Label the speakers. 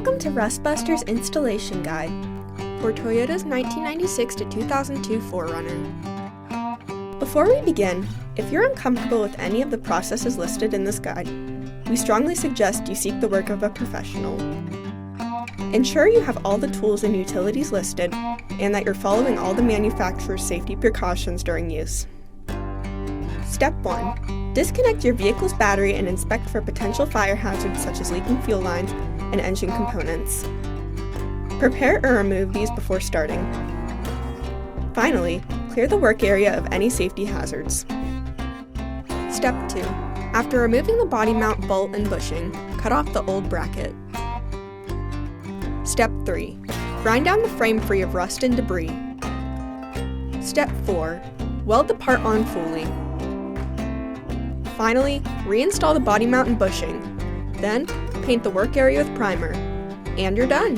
Speaker 1: Welcome to Rustbuster's Installation Guide for Toyota's 1996 to 2002 4Runner. Before we begin, if you're uncomfortable with any of the processes listed in this guide, we strongly suggest you seek the work of a professional. Ensure you have all the tools and utilities listed and that you're following all the manufacturer's safety precautions during use. Step 1. Disconnect your vehicle's battery and inspect for potential fire hazards such as leaking fuel lines and engine components. Prepare or remove these before starting. Finally, clear the work area of any safety hazards. Step 2. After removing the body mount bolt and bushing, cut off the old bracket. Step 3. Grind down the frame free of rust and debris. Step 4. Weld the part on fully. Finally, reinstall the body mount and bushing. Then, paint the work area with primer. And you're done!